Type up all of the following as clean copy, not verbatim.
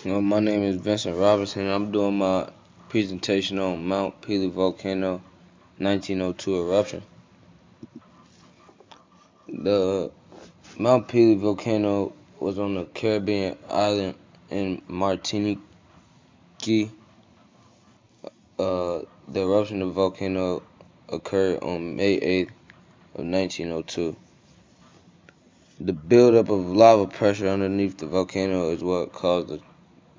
My name is Vincent Robinson. I'm doing my presentation on Mount Pelee Volcano 1902 eruption. The Mount Pelee volcano was on the Caribbean island in Martinique. The eruption of the volcano occurred on May 8th of 1902. The buildup of lava pressure underneath the volcano is what caused the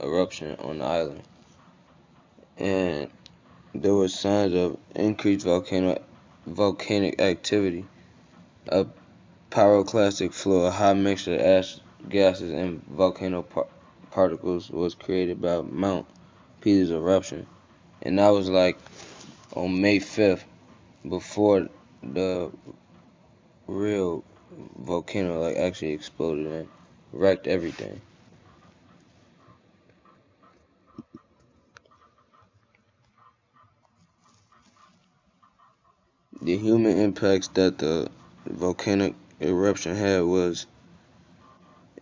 eruption on the island. And there were signs of increased volcanic activity. A pyroclastic flow, a high mixture of ash, gases, and volcano particles was created by Mount Pelee's eruption. And that was like on May 5th, before the real volcano actually exploded and wrecked everything. The human impacts that the volcanic eruption had was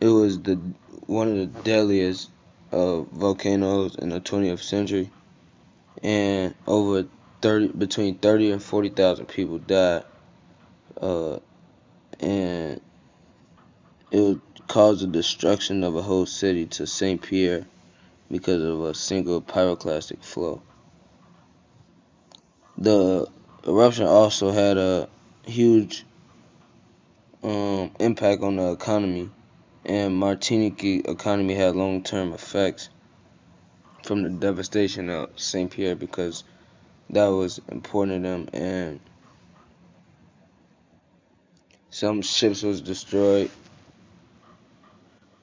the one of the deadliest volcanoes in the 20th century, and between 30 and 40,000 people died, and it would cause the destruction of a whole city to St. Pierre because of a single pyroclastic flow. The eruption also had a huge impact on the economy, and Martinique economy had long-term effects from the devastation of St. Pierre because that was important to them, and some ships was destroyed,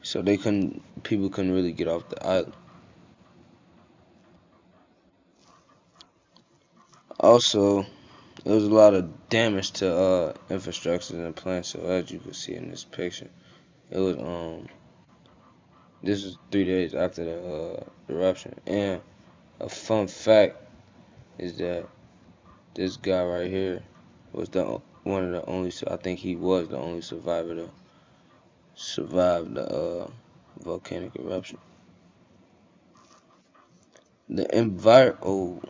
so people couldn't really get off the island. Also, there was a lot of damage to infrastructures and plants. So as you can see in this picture, it was this was 3 days after the eruption. And a fun fact is that this guy right here was one of the only. I think he was the only survivor to survive the volcanic eruption. The environmental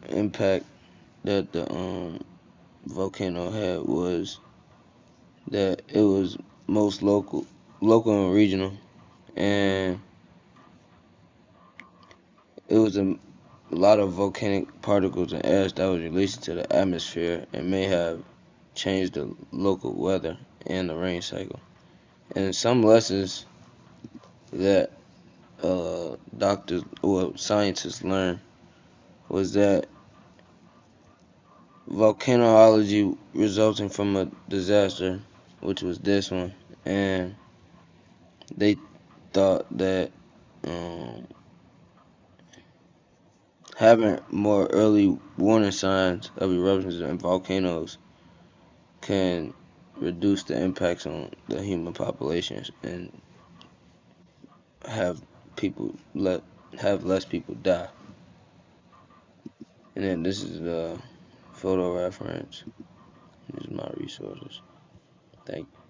impact that the volcano had was that it was most local and regional, and it was a lot of volcanic particles and ash that was released into the atmosphere and may have changed the local weather and the rain cycle. And some lessons that scientists learned was that volcanology resulting from a disaster, which was this one, and they thought that having more early warning signs of eruptions and volcanoes can reduce the impacts on the human populations and have less people die. And then this is the photo reference. These are my resources. Thank you.